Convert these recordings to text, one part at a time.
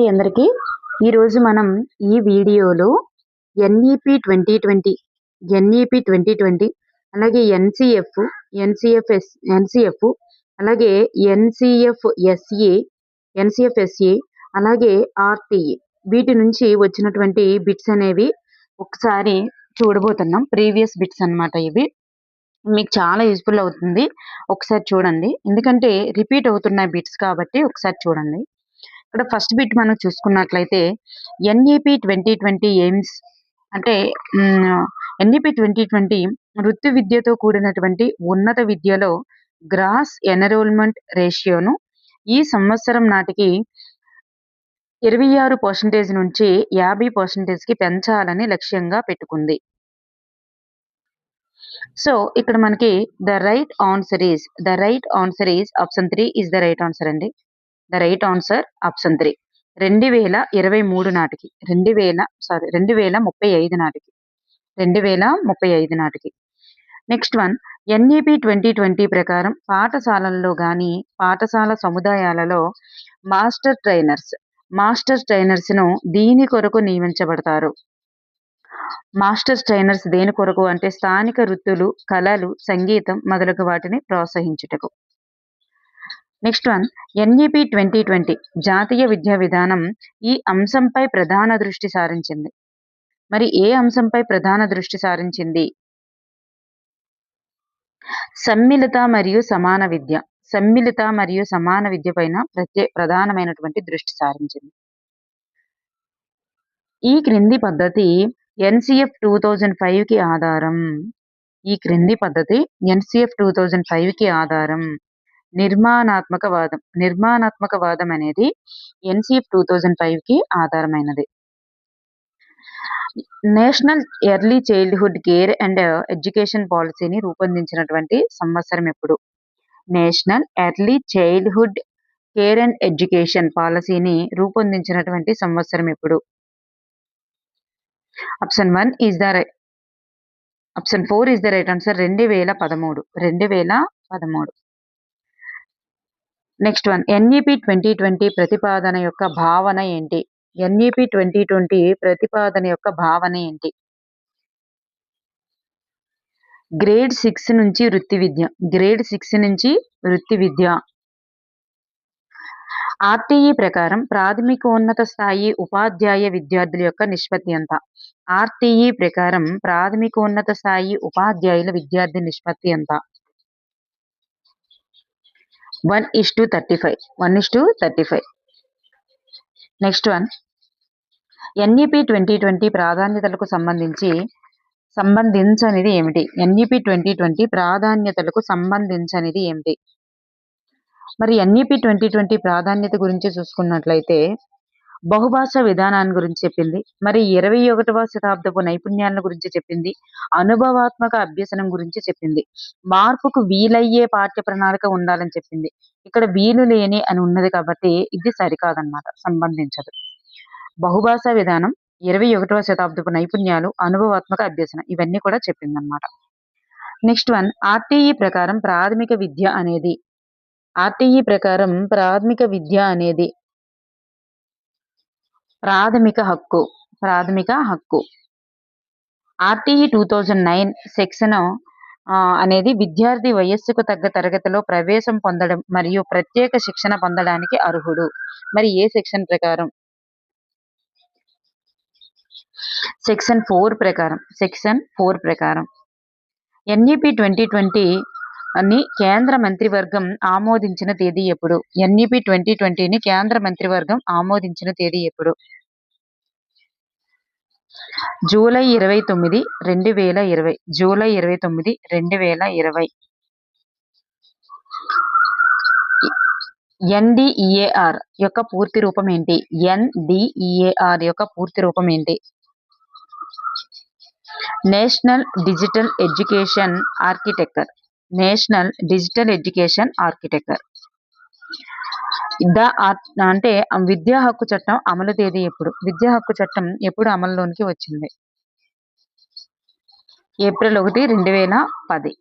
అందరికీ ఈరోజు మనం ఈ వీడియోలో ఎన్ఈపి 2020 ఎన్ఈపి 2020 అలాగే ఎన్సిఎఫ్ అలాగే ఎన్సిఎఫ్ఎస్ఏ అలాగే ఆర్టీఏ వీటి నుంచి వచ్చినటువంటి బిట్స్ అనేవి ఒకసారి చూడబోతున్నాం. ప్రీవియస్ బిట్స్ అన్నమాట ఇవి. మీకు చాలా యూస్ఫుల్ అవుతుంది. ఒకసారి చూడండి, ఎందుకంటే రిపీట్ అవుతున్న బిట్స్ కాబట్టి ఒకసారి చూడండి. ఇక్కడ ఫస్ట్ బిట్ మనం చూసుకున్నట్లయితే ఎన్ఈపి 2020 ఎయిమ్స్ అంటే ఎన్ఈపి 2020 వృత్తి విద్యతో కూడినటువంటి ఉన్నత విద్యలో గ్రాస్ ఎన్రోల్మెంట్ రేషియోను ఈ సంవత్సరం నాటికి 26% నుంచి 50%కి పెంచాలని లక్ష్యంగా పెట్టుకుంది. సో ఇక్కడ మనకి the right answer is option 3 is the right answer అండి. The right answer option 3. 2023 నాటికి 2035 నాటికి 2035 నాటికి. నెక్స్ట్ వన్, ఎన్ఈపి 2020 ప్రకారం పాఠశాలల్లో కానీ పాఠశాల సముదాయాలలో మాస్టర్ ట్రైనర్స్ ను దీని కొరకు నియమించబడతారు. మాస్టర్ ట్రైనర్స్ దేని కొరకు అంటే స్థానిక వృత్తులు, కళలు, సంగీతం మొదలగు వాటిని ప్రోత్సహించుటకు. నెక్స్ట్ వన్, ఎన్ఈపి 2020 జాతీయ విద్యా విధానం ఈ అంశంపై ప్రధాన దృష్టి సారించింది. మరి ఏ అంశంపై ప్రధాన దృష్టి సారించింది? సమ్మిళిత మరియు సమాన విద్య పైన ప్రధానమైనటువంటి దృష్టి సారించింది. ఈ క్రింది పద్ధతి ఎన్సిఎఫ్ 2005 కి ఆధారం. ఈ క్రింది పద్ధతి ఎన్సిఎఫ్ 2005 కి ఆధారం. నిర్మాణాత్మకవాదం అనేది ఎన్సిఎఫ్ 2005 కి ఆధారమైనది. National early childhood care and education పాలసీని రూపొందించినటువంటి సంవత్సరం ఎప్పుడు? National early childhood care and education పాలసీని రూపొందించినటువంటి సంవత్సరం ఎప్పుడు? Option 4 is the right answer. 2013. Next one, NEP 2020 ప్రతిపాదన యొక్క భావన ఏంటి? ఎన్ఈపి 2020 ప్రతిపాదన యొక్క భావన ఏంటి? గ్రేడ్ 6 నుంచి వృత్తి విద్య. ఆర్టీఈ ప్రకారం ప్రాథమికోన్నత స్థాయి ఉపాధ్యాయ విద్యార్థుల యొక్క నిష్పత్తి ఎంత? ఆర్టీఈ ప్రకారం ప్రాథమికోన్నత స్థాయి ఉపాధ్యాయుల విద్యార్థి నిష్పత్తి ఎంత? 1:35. నెక్స్ట్ వన్, ఎన్ఈపి 2020 ప్రాధాన్యతలకు సంబంధించనిది ఏమిటి? ఎన్ఈపి 2020 ప్రాధాన్యతలకు సంబంధించనిది ఏమిటి? మరి ఎన్ఈపి 2020 ప్రాధాన్యత గురించి చూసుకున్నట్లయితే బహుభాషా విధానాన్ని గురించి చెప్పింది. మరి 21వ శతాబ్దపు నైపుణ్యాలను గురించి చెప్పింది. అనుభవాత్మక అభ్యసనం గురించి చెప్పింది. మార్పుకు వీలయ్యే పాఠ్య ప్రణాళిక ఉండాలని చెప్పింది. ఇక్కడ వీలు లేని అని ఉన్నది కాబట్టి ఇది సరికాదన్నమాట, సంబంధించదు. బహుభాషా విధానం, 21వ శతాబ్దపు నైపుణ్యాలు, అనుభవాత్మక అభ్యసనం ఇవన్నీ కూడా చెప్పిందన్నమాట. నెక్స్ట్ వన్, ఆర్టీఈ ప్రకారం ప్రాథమిక విద్య అనేది ప్రాథమిక హక్కు. ఆర్టీఈ 2009 సెక్షన్ అనేది విద్యార్థి వయస్సుకు తగ్గ తరగతిలో ప్రవేశం పొందడం మరియు ప్రత్యేక శిక్షణ పొందడానికి అర్హుడు. మరి ఏ సెక్షన్ ప్రకారం? సెక్షన్ 4 ప్రకారం. ఎన్ఈపి 2020 అని కేంద్ర మంత్రివర్గం ఆమోదించిన తేదీ ఎప్పుడు? ఎన్ఈపి 2020ని కేంద్ర మంత్రివర్గం ఆమోదించిన తేదీ ఎప్పుడు? జూలై 29, 2020. ఎన్డిఈఏఆర్ యొక్క పూర్తి రూపం ఏంటి? National digital education architecture. అంటే విద్యా హక్కు చట్టం అమలు తేదీ ఎప్పుడు? విద్యా హక్కు చట్టం ఎప్పుడు అమలులోనికి వచ్చింది? ఏప్రిల్ 1, 2010.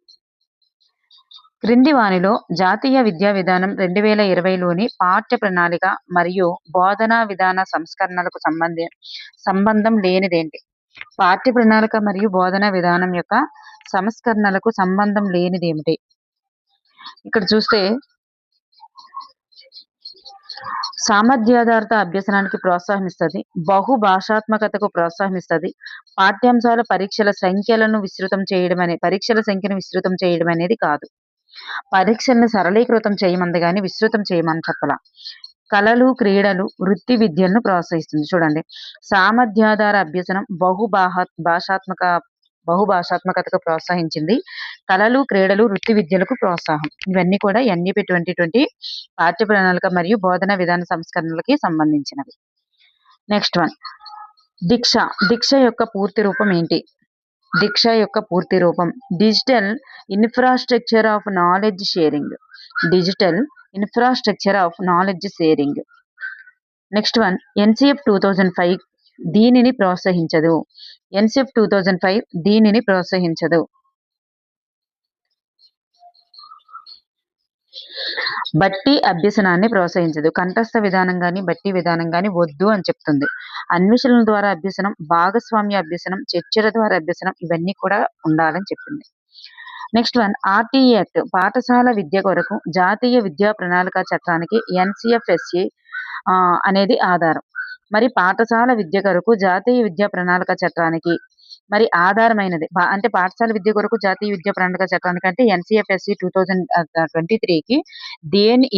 క్రింది వానిలో జాతీయ విద్యా విధానం 2020లోని పాఠ్య ప్రణాళిక మరియు బోధనా విధాన సంస్కరణలకు సంబంధం లేనిదేంటి? పాఠ్య ప్రణాళిక మరియు బోధనా విధానం యొక్క సంస్కరణలకు సంబంధం లేనిదేమిటి? ఇక్కడ చూస్తే సామర్థ్యాధారిత అభ్యసనానికి ప్రోత్సాహమిస్తది. బహుభాషాత్మకతకు ప్రోత్సాహమిస్తది. పాఠ్యాంశాల పరీక్షల సంఖ్యను విస్తృతం చేయడం అనేది కాదు. పరీక్షల్ని సరళీకృతం చేయమంది గాని విస్తృతం చేయమని చెప్పలా. కళలు, క్రీడలు, వృత్తి విద్యలను ప్రోత్సహిస్తుంది. చూడండి, సామర్థ్యాధార అభ్యసనం బహుభాషాత్మకతకు ప్రోత్సహించింది. కళలు, క్రీడలు, వృత్తి విద్యలకు ప్రోత్సాహం. ఇవన్నీ కూడా ఎన్ఈపి 2020 పాఠ్య ప్రణాళిక మరియు బోధన విధాన సంస్కరణలకి సంబంధించినవి. నెక్స్ట్ వన్, దీక్ష. దీక్ష యొక్క పూర్తి రూపం ఏంటి? దీక్ష యొక్క పూర్తి రూపం digital infrastructure of knowledge sharing. Digital infrastructure of knowledge sharing. Next one, NCF 2005 దీనిని ప్రోత్సహించదు. ఎన్సిఎఫ్ 2005 దీనిని ప్రోత్సహించదు. బట్టి అభ్యసనాన్ని ప్రోత్సహించదు. కంఠస్థ విధానం గాని బట్టి విధానం గాని వద్దు అని చెప్తుంది. అన్వేషణల ద్వారా అభ్యసనం, భాగస్వామ్య అభ్యసనం, చర్చల ద్వారా అభ్యసనం ఇవన్నీ కూడా ఉండాలని చెప్పింది. నెక్స్ట్ వన్, ఆర్టీఈ యాక్ట్ పాఠశాల విద్య కొరకు జాతీయ విద్యా ప్రణాళిక చట్టానికి ఎన్సిఎఫ్ఎస్ఏ అనేది ఆధారం. మరి పాఠశాల విద్య కొరకు జాతీయ విద్యా ప్రణాళిక చట్టానికి మరి ఆధారమైనది అంటే పాఠశాల విద్య కొరకు జాతీయ విద్యా ప్రణాళిక చట్టానికి అంటే ఎన్సిఎఫ్ఎస్సి 2023కి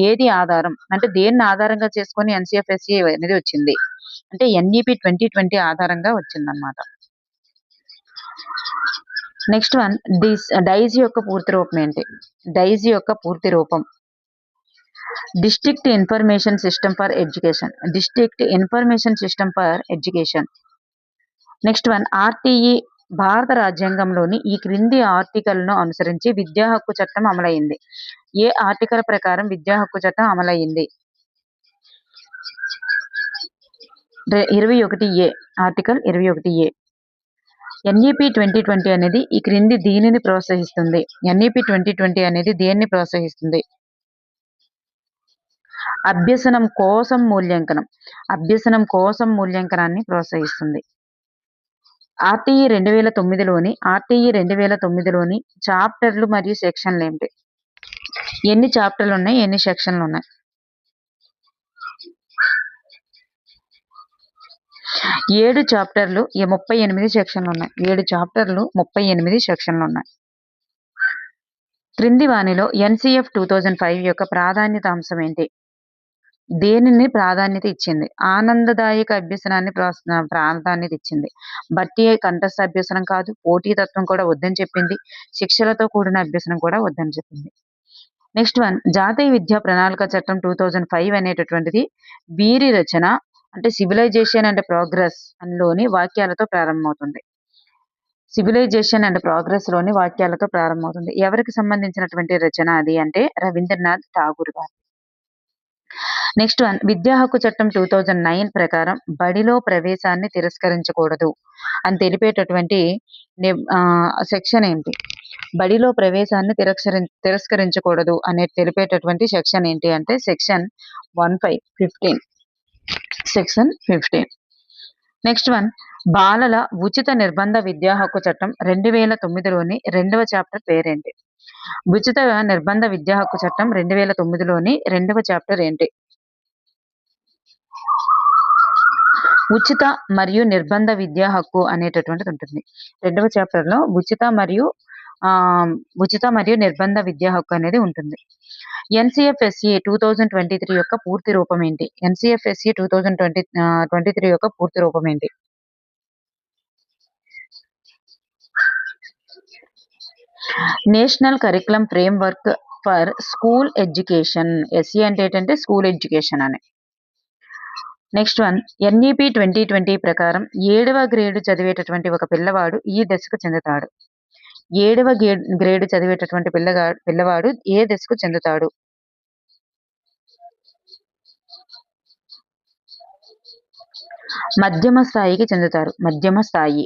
ఏది ఆధారం అంటే దేన్ని ఆధారంగా చేసుకొని ఎన్సిఎఫ్ఎస్సి అనేది వచ్చింది అంటే ఎన్ఈపి 2020 ఆధారంగా వచ్చిందన్నమాట. నెక్స్ట్ వన్, డైజ్ యొక్క పూర్తి రూపం ఏంటి? డైజ్ యొక్క పూర్తి రూపం district information system for education. District information system for education. Next one, RTE భారత రాజ్యాంగంలోని ఈ క్రింది ఆర్టికల్ను అనుసరించి విద్యా హక్కు చట్టం అమలైంది. ఏ ఆర్టికల్ ప్రకారం విద్యా హక్కు చట్టం అమలైంది? 21A. Article 21A. ఎన్ఈపి 2020 అనేది ఈ క్రింది దీనిని ప్రోత్సహిస్తుంది. ఎన్ఈపి 2020 అనేది దేన్ని ప్రోత్సహిస్తుంది? అభ్యసనం కోసం మూల్యాంకనం. అభ్యసనం కోసం మూల్యాంకనాన్ని ప్రోత్సహిస్తుంది. ఆర్టీఈ 2009లోని చాప్టర్లు మరియు సెక్షన్లు ఏమిటి? ఎన్ని చాప్టర్లు ఉన్నాయి, ఎన్ని సెక్షన్లు ఉన్నాయి? 7 చాప్టర్లు 38 సెక్షన్లు ఉన్నాయి. 7 చాప్టర్లు 38 సెక్షన్లు ఉన్నాయి. క్రింది వానిలో ఎన్సిఎఫ్ 2005 యొక్క ప్రాధాన్యత అంశం ఏంటి? దేనిని ప్రాధాన్యత ఇచ్చింది? ఆనందదాయక అభ్యసనాన్ని ప్రాధాన్యత ఇచ్చింది. బట్టి కంఠస్థ అభ్యసనం కాదు, పోటీతత్వం కూడా వద్దని చెప్పింది, శిక్షలతో కూడిన అభ్యసనం కూడా వద్దని చెప్పింది. నెక్స్ట్ వన్, జాతీయ విద్యా ప్రణాళిక చట్టం 2005 అనేటటువంటిది వీరి రచన అంటే సివిలైజేషన్ అండ్ ప్రోగ్రెస్ లోని వాక్యాలతో ప్రారంభమవుతుంది. సివిలైజేషన్ అండ్ ప్రోగ్రెస్ లోని వాక్యాలతో ప్రారంభమవుతుంది. ఎవరికి సంబంధించినటువంటి రచన అది అంటే రవీంద్రనాథ్ ఠాగూర్ గారు. నెక్స్ట్ వన్, విద్యా హక్కు చట్టం 2009 ప్రకారం బడిలో ప్రవేశాన్ని తిరస్కరించకూడదు అని తెలిపేటటువంటి సెక్షన్ ఏంటి? బడిలో ప్రవేశాన్ని తిరస్కరించకూడదు అనే తెలిపేటటువంటి సెక్షన్ ఏంటి అంటే సెక్షన్ 15. సెక్షన్ 15. నెక్స్ట్ వన్, బాలల ఉచిత నిర్బంధ విద్యా హక్కు చట్టం 2009లోని 2వ చాప్టర్ పేరేంటి? ఉచిత నిర్బంధ విద్యా హక్కు చట్టం 2009లోని 2వ చాప్టర్ ఏంటి? ఉచిత మరియు నిర్బంధ విద్యా హక్కు అనేటటువంటిది ఉంటుంది. 2వ చాప్టర్ లో ఉచిత మరియు నిర్బంధ విద్యా హక్కు అనేది ఉంటుంది. ఎన్సిఎఫ్ఎస్సి 2023 యొక్క పూర్తి రూపం ఏంటి? ఎన్సిఎఫ్ఎస్సి 2023 యొక్క పూర్తి రూపం ఏంటి? National curriculum framework for school education. SE అంటే ఏంటంటే స్కూల్ ఎడ్యుకేషన్ అని. నెక్స్ట్ వన్, ఎన్ఈపి 2020 ప్రకారం 7వ గ్రేడు చదివేటటువంటి ఒక పిల్లవాడు ఈ దశకు చెందుతాడు. 7వ గ్రేడు చదివేటటువంటి పిల్లవాడు ఏ దశకు చెందుతాడు? మధ్యమ స్థాయికి చెందుతారు. మధ్యమ స్థాయి.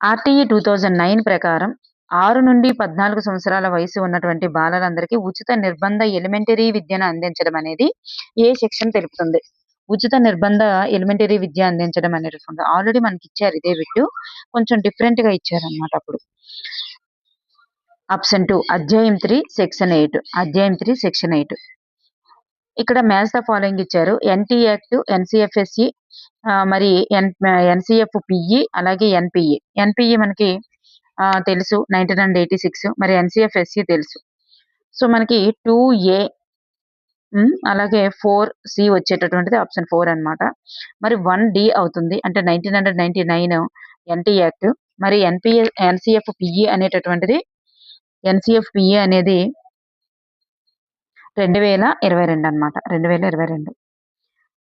ఆర్టీఈ 2009 ప్రకారం 6-14 సంవత్సరాల వయసు ఉన్నటువంటి బాలలందరికీ ఉచిత నిర్బంధ ఎలిమెంటరీ విద్యను అందించడం అనేది ఏ సెక్షన్ తెలుపుతుంది? ఉచిత నిర్బంధ ఎలిమెంటరీ విద్య అందించడం అనేటటువంటి ఆల్రెడీ మనకిచ్చారు ఇదే బిట్టు. కొంచెం డిఫరెంట్‌గా ఇచ్చారన్నమాట అప్పుడు. ఆప్షన్ 2 అధ్యాయం 3 సెక్షన్ 8. అధ్యాయం 3 సెక్షన్ 8. ఇక్కడ మ్యాచ్ ద ఫాలోయింగ్ ఇచ్చారు. ఎన్‌టీ యాక్ట్, ఎన్‌సీఎఫ్ఎస్ఈ మరి ఎన్‌సీఎఫ్ పిఈ అలాగే ఎన్‌పీఈ. ఎన్‌పీఈ మనకి తెలుసు 1986 మరి ఎన్‌సీఎఫ్ఎస్ఈ తెలుసు. సో మనకి 2A అలాగే 4C వచ్చేటటువంటిది ఆప్షన్ 4 అన్నమాట. మరి 1D అవుతుంది. అంటే 1999 ఎన్‌టీ యాక్ట్. మరి ఎన్‌సీఎఫ్ పిఈ అనేటటువంటిది ఎన్‌సీఎఫ్‌పిఏ అనేది 2022 అన్నమాట. 2022.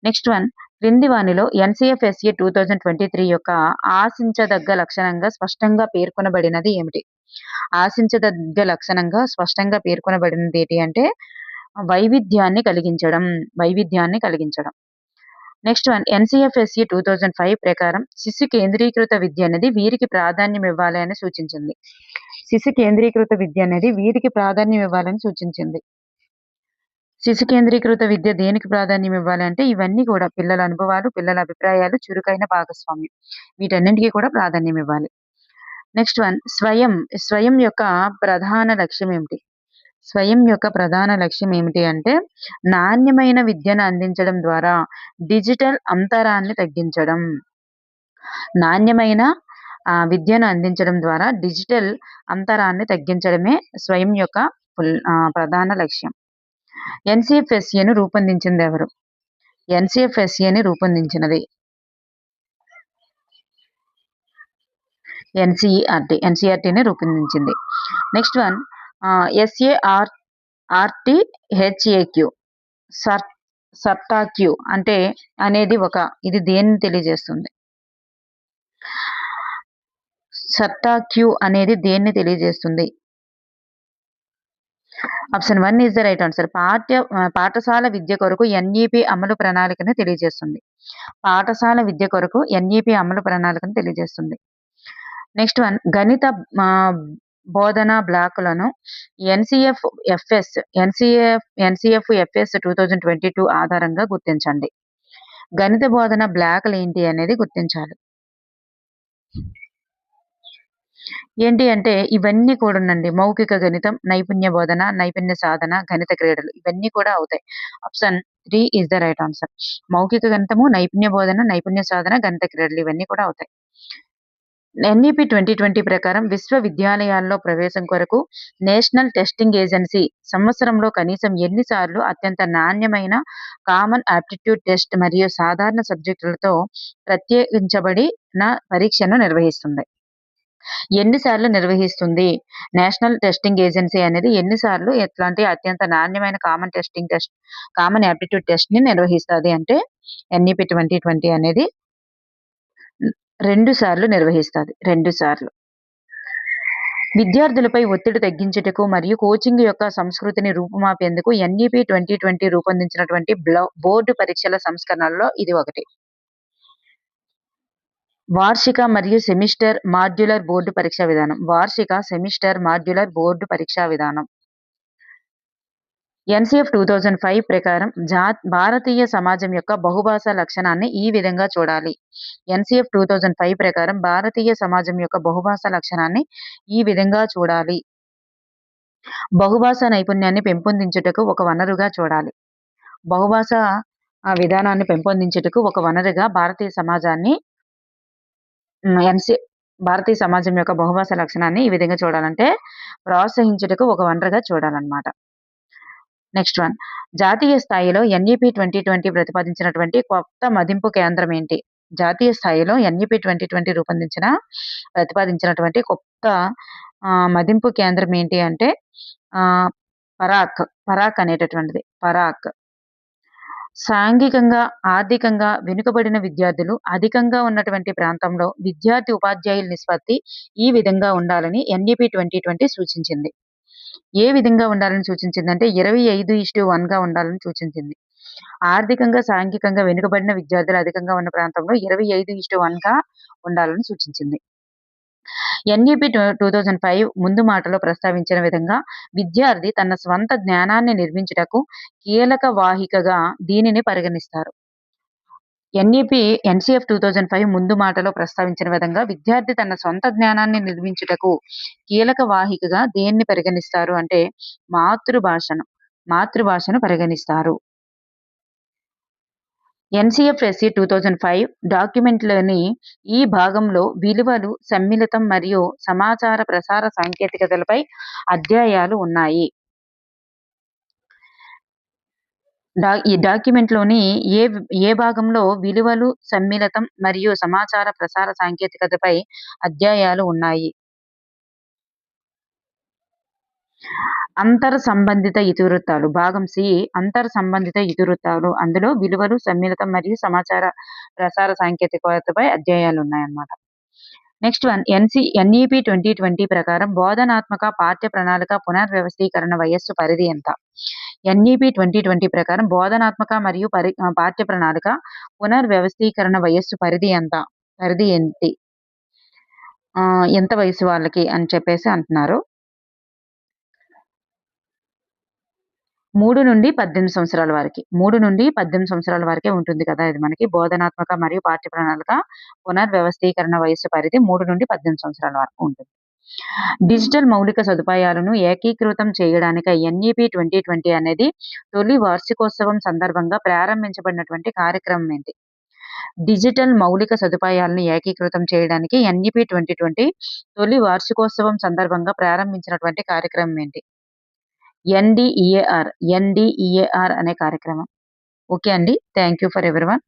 నెక్స్ట్ వన్ క్రింది వానిలో ఎన్‌సీఎఫ్ఎస్ఈ 2023 యొక్క ఆశించదగ్గ లక్షణంగా స్పష్టంగా పేర్కొనబడినది ఏమిటి? ఆశించదగ్గ లక్షణంగా స్పష్టంగా పేర్కొనబడినది ఏంటి అంటే వైవిధ్యాన్ని కలిగించడం. వైవిధ్యాన్ని కలిగించడం. నెక్స్ట్ వన్ ఎన్‌సీఎఫ్ఎస్ఈ 2005 ప్రకారం శిశు కేంద్రీకృత విద్య అనేది వీరికి ప్రాధాన్యం ఇవ్వాలి అని సూచించింది. శిశు కేంద్రీకృత విద్య అనేది వీరికి ప్రాధాన్యం ఇవ్వాలని సూచించింది. శిశు కేంద్రీకృత విద్య దేనికి ప్రాధాన్యం ఇవ్వాలి అంటే ఇవన్నీ కూడా పిల్లల అనుభవాలు, పిల్లల అభిప్రాయాలు, చురుకైన భాగస్వామ్యం వీటన్నింటికి కూడా ప్రాధాన్యం ఇవ్వాలి. నెక్స్ట్ వన్ స్వయం యొక్క ప్రధాన లక్ష్యం ఏమిటి? స్వయం యొక్క ప్రధాన లక్ష్యం ఏమిటి అంటే నాణ్యమైన విద్యను అందించడం ద్వారా డిజిటల్ అంతరాన్ని తగ్గించడం. నాణ్యమైన విద్యను అందించడం ద్వారా డిజిటల్ అంతరాన్ని తగ్గించడమే స్వయం యొక్క ప్రధాన లక్ష్యం. ఎన్‌సీఎఫ్ఎస్ఈను రూపొందించింది ఎవరు? ఎన్‌సీఎఫ్ఎస్ఈని రూపొందించినది ఎన్‌సీఈఆర్‌టీని రూపొందించింది. నెక్స్ట్ వన్ SARTHAQ సర్టాక్యూ అంటే అనేది ఇది దేన్ని తెలియజేస్తుంది? సర్టాక్యూ అనేది దేన్ని తెలియజేస్తుంది? Option 1 is the right answer. పాఠశాల విద్య కొరకు ఎన్ఈపీ అమలు ప్రణాళికను తెలియజేస్తుంది. పాఠశాల విద్య కొరకు ఎన్ఈపీ అమలు ప్రణాళికను తెలియజేస్తుంది. నెక్స్ట్ వన్ గణిత బోధనా బ్లాకులను ఎన్‌సీఎఫ్ఎస్ 2022 ఆధారంగా గుర్తించండి. గణిత బోధన బ్లాకులు ఏంటి అనేది గుర్తించాలి. ఏంటి అంటే ఇవన్నీ కూడానండి మౌఖిక గణితం, నైపుణ్య బోధన, నైపుణ్య సాధన, గణిత క్రీడలు ఇవన్నీ కూడా అవుతాయి. Option 3 is the right answer. మౌఖిక గణితము, నైపుణ్య బోధన, నైపుణ్య సాధన, గణిత క్రీడలు ఇవన్నీ కూడా అవుతాయి. ఎన్ఈపీ 2020 ప్రకారం విశ్వవిద్యాలయాల్లో ప్రవేశం కొరకు నేషనల్ టెస్టింగ్ ఏజెన్సీ సంవత్సరంలో కనీసం ఎన్నిసార్లు అత్యంత నాణ్యమైన కామన్ ఆప్టిట్యూడ్ టెస్ట్ మరియు సాధారణ సబ్జెక్టులతో ప్రత్యేకించబడిన పరీక్షను నిర్వహిస్తుంది? ఎన్నిసార్లు నిర్వహిస్తుంది? నేషనల్ టెస్టింగ్ ఏజెన్సీ అనేది ఎన్నిసార్లు ఎట్లాంటి అత్యంత నాణ్యమైన కామన్ ఆప్టిట్యూడ్ టెస్ట్ ని నిర్వహిస్తుంది అంటే ఎన్ఈపీ 2020 అనేది 2 సార్లు నిర్వహిస్తుంది. 2 సార్లు. విద్యార్థులపై ఒత్తిడి తగ్గించుటకు మరియు కోచింగ్ యొక్క సంస్కృతిని రూపుమాపేందుకు ఎన్ఈపీ 2020 రూపొందించినటువంటి బోర్డు పరీక్షల సంస్కరణలలో ఇది ఒకటి. వార్షిక మరియు సెమిస్టర్ మాడ్యులర్ బోర్డు పరీక్షా విధానం. వార్షిక, సెమిస్టర్ మాడ్యులర్ బోర్డు పరీక్షా విధానం. ఎన్‌సీఎఫ్ 2005 ప్రకారం భారతీయ సమాజం యొక్క బహుభాషా లక్షణాన్ని ఈ విధంగా చూడాలి. ఎన్‌సీఎఫ్ 2005 ప్రకారం భారతీయ సమాజం యొక్క బహుభాషా లక్షణాన్ని ఈ విధంగా చూడాలి. బహుభాషా నైపుణ్యాన్ని పెంపొందించుటకు ఒక వనరుగా చూడాలి. బహుభాషా విధానాన్ని పెంపొందించుటకు ఒక వనరుగా భారతీయ సమాజం యొక్క బహుభాషా లక్షణాన్ని ఈ విధంగా చూడాలంటే ప్రోత్సహించుటకు ఒక వనరుగా చూడాలన్నమాట. నెక్స్ట్ వన్ జాతీయ స్థాయిలో ఎన్ఈపీ 2020 ప్రతిపాదించినటువంటి కొత్త మదింపు కేంద్రం ఏంటి? జాతీయ స్థాయిలో ఎన్ఈపీ 2020 ప్రతిపాదించినటువంటి కొత్త మదింపు కేంద్రం ఏంటి అంటే పరాక్ అనేటటువంటిది. పరాక్. సాంఘికంగా, ఆర్థికంగా వెనుకబడిన విద్యార్థులు అధికంగా ఉన్నటువంటి ప్రాంతంలో విద్యార్థి ఉపాధ్యాయుల నిష్పత్తి ఈ విధంగా ఉండాలని ఎన్ఈపీ 2020 సూచించింది. ఏ విధంగా ఉండాలని సూచించిందంటే 25:1గా ఉండాలని సూచించింది. ఆర్థికంగా, సాంఘికంగా వెనుకబడిన విద్యార్థులు అధికంగా ఉన్న ప్రాంతంలో 25:1గా ఉండాలని సూచించింది. ఎన్ఈపీ 2005 ముందు మాటలో ప్రస్తావించిన విధంగా విద్యార్థి తన స్వంత జ్ఞానాన్ని నిర్మించుటకు కీలక వాహికగా దీనిని పరిగణిస్తారు. ఎన్‌సీఎఫ్ 2005 ముందు మాటలో ప్రస్తావించిన విధంగా విద్యార్థి తన సొంత జ్ఞానాన్ని నిర్మించుటకు కీలక వాహికగా దేన్ని పరిగణిస్తారు అంటే మాతృభాషను పరిగణిస్తారు. ఎన్‌సీఎఫ్ఎస్‌సి 2005 డాక్యుమెంట్‌లోని ఈ భాగంలో విలువలు, సమ్మిళితం మరియు సమాచార ప్రసార సాంకేతికతలపై అధ్యాయాలు ఉన్నాయి. ఈ డాక్యుమెంట్‌లోని ఏ భాగంలో విలువలు, సమ్మిళితం మరియు సమాచార ప్రసార సాంకేతికతపై అధ్యాయాలు ఉన్నాయి? అంతర్ సంబంధిత ఇతివృత్తాలు. భాగం సి అంతర్ సంబంధిత ఇతివృత్తాలు. అందులో విలువలు, సమ్మిళితం మరియు సమాచార ప్రసార సాంకేతికతపై అధ్యాయాలున్నాయన్నమాట. నెక్స్ట్ వన్ ఎన్ఈపీ 2020 ప్రకారం బోధనాత్మక పాఠ్య ప్రణాళిక పునర్వ్యవస్థీకరణ వయస్సు పరిధి ఎంత? ఎన్ఈపీ 2020 ప్రకారం బోధనాత్మక మరియు పాఠ్య ప్రణాళిక పునర్వ్యవస్థీకరణ వయస్సు పరిధి ఎంత? పరిధి ఏంటి? ఎంత వయసు వాళ్ళకి అని చెప్పేసి అంటున్నారు. 3 నుండి 18 సంవత్సరాల వారికి. 3 నుండి 18 సంవత్సరాల వరకే ఉంటుంది కదా! ఇది మనకి బోధనాత్మక మరియు పాఠ్య ప్రణాళిక పునర్వ్యవస్థీకరణ వయస్సు పరిధి 3 నుండి 18 సంవత్సరాల వరకు ఉంటుంది. డిజిటల్ మౌలిక సదుపాయాలను ఏకీకృతం చేయడానికి ఎన్ఈపీ 2020 అనేది తొలి వార్షికోత్సవం సందర్భంగా ప్రారంభించబడినటువంటి కార్యక్రమం ఏంటి? డిజిటల్ మౌలిక సదుపాయాలను ఏకీకృతం చేయడానికి ఎన్ఈపీ 2020 తొలి వార్షికోత్సవం సందర్భంగా ప్రారంభించినటువంటి కార్యక్రమం ఏంటి? ఎన్‌డీఈఏఆర్ అనే కార్యక్రమం. ఓకే అండి. Thank you for everyone.